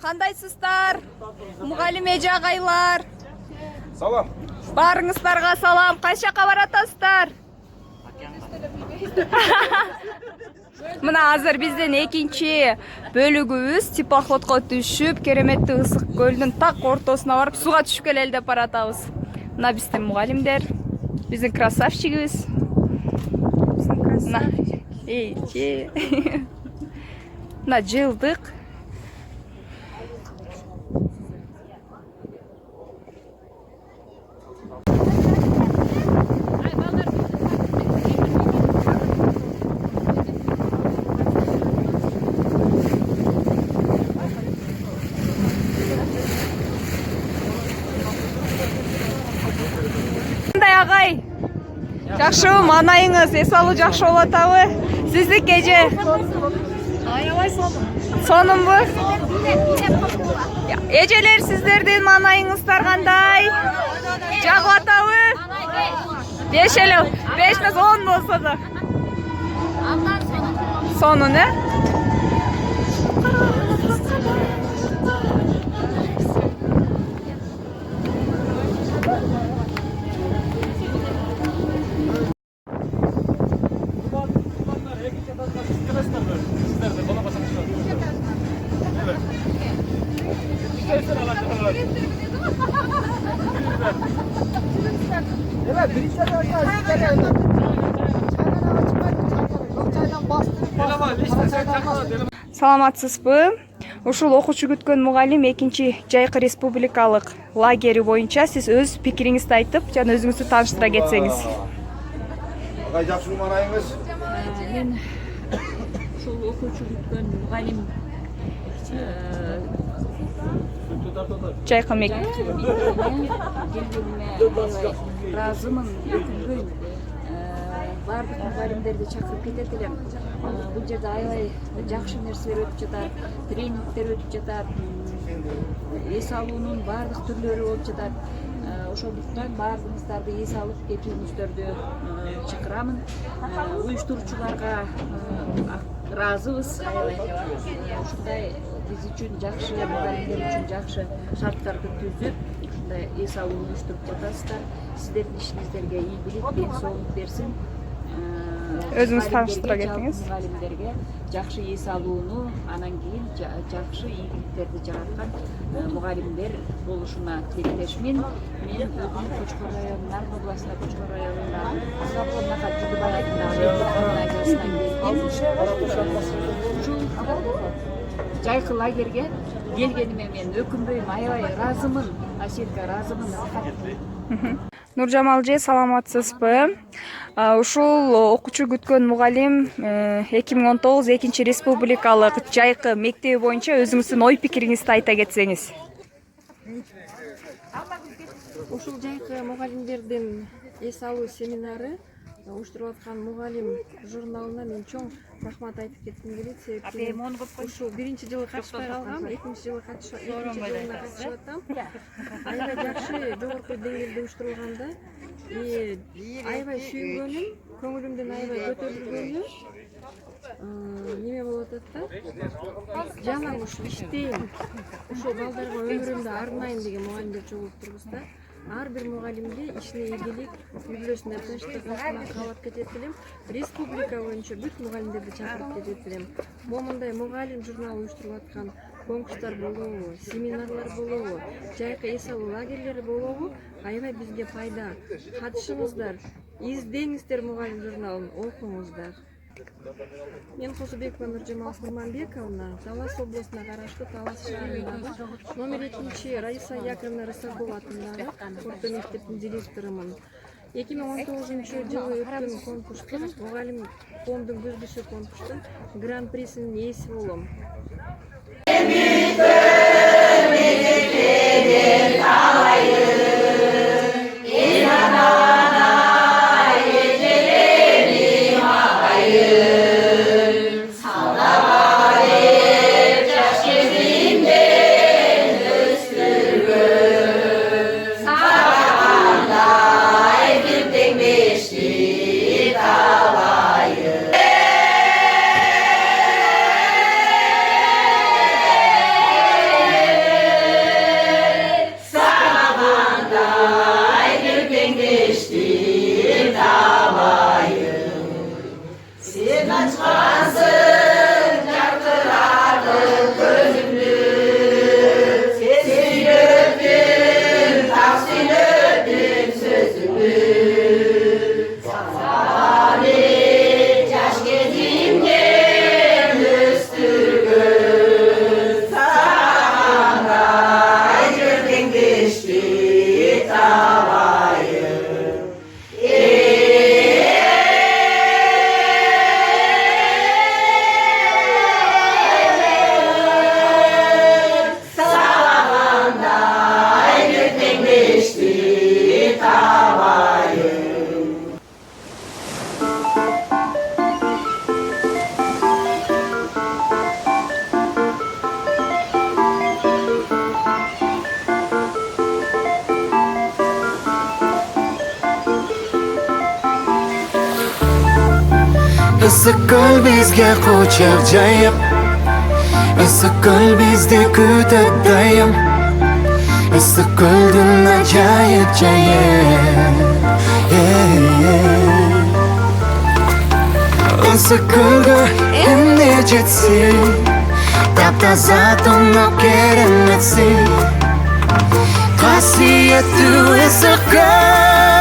Кандайсыздар? Мугалим эже агайлар. Салам. Барыңыздарга салам. Кайча баратасыздар? Мына азыр бизден экинчи бөлүгүбүз теплоходко түшүп, кереметти ысык көлдүн так ортосуна барып сууга түшүп келели деп баратабыз. Мына биздин мугалимдер, биздин красавчигибиз. Мына жылдык. Агай, жакшыбы манайыңыз, эс алуу жакшы болуп атабы? Сиздик эже? Аябай сонумбу? Эжелер сиздердин манайыңыздар кандай? Жагып атабы? 5 эле, 5 эмес 10 болсо да. Сонун, э? Саламатсызбы? Ушул окуучу күткөн мугалим экинчи жайкы республикалык лагери боюнча сиз өз пикириңизди айтып, жана өзүңүздү тааныштыра кетсеңиз. Агай жакшы манайыңыз? Мен ушул окуучу күткөн мугалим Жайкы мектеп. Ыраазымын, өкүнбөйм. Бардык мугалимдерди чакырып кетет элем. Бул жерде аябай жакшы нерселер өтүп жатат, тренингдер өтүп жатат, эс алуунун бардык түрлөрү болуп жатат. Ошондуктан баарыңыздарды эс алып кетүүңүздөрдү чакырамын. Уюштуруучуларга ыраазыбыз. Ушундай биз үчүн жакшы, мугалимдер үчүн жакшы шарттарды түзүп, ушундай эс алууну уюштуруп жатасыздар. Сиздердин ишиңиздерге ийгилик, ден соолук берсин. Өзүңүз тааныштыра кетиңиз. Мугалимдерге жакшы эс алууну, анан кийин жакшы ийгиликтерди жараткан мугалимдер болушуна тилектешмин. Мен өзүм Кочкор районунун Нарбы областында, Кочкор районундагы Сапон Нахат Жудубай атындагы ушул жайкы лагерге келгениме мен өкүнбөйм, аябай ыраазымын. Аселка, ыраазымын. Нуржамал же, саламатсызбы? Ушул окуучу күткөн мугалим 2019 экинчи республикалык жайкы мектеби боюнча өзүңүздүн ой пикириңизди айта кетсеңиз. Ушул жайкы мугалимдердин эс алуу семинары уюштуруп аткан мугалим журналына мен чоң рахмат айтып кетким келет. Себеби ушул биринчи жылы катышпай калгам, экинчи жылы катышып атам. Аябай жакшы жогорку деңгээлде уюштурулганда, аябай сүйүнгөнүм, көңүлүмдүн аябай көтөрүлгөнү неме болуп атат да. Жаман ушул иштейм, ушул балдарга өмүрүмдү арнайын деген мугалимдер чогулуп турбузда. Ар бир мугалимге ишине ийгилик, үй бүлөсүнө тынчтык каалап кетет элем. Республика боюнча бүт мугалимдерди чакырып кетет элем. Момундай мугалим журналы уюштуруп аткан конкурстар болобу, семинарлар болобу, жайкы эс алуу лагерлери болобу, аябай бизге пайда. Катышыңыздар, издеңиздер мугалим журналын, окуңуздар. Мен Козубекова Нуржамал Курманбековна, Талас областына караштуу Талас шаарындагы номер 2 Раиса Яковлевна Рысакова атындагы орто мектептин директорумун. 2019 жылы өткөн конкурстун, мугалим фондун көздөшү конкурстун гран-присинин ээси болом. Issiq ko'l bizga quchoq jayib, issiq ko'l bizni kutib doim. Issiq ko'ldan ajoyib jayib, issiq ko'lga endi jetsin, taptaza to'nib kerilmetsin. Qasiyatli issiq ko'l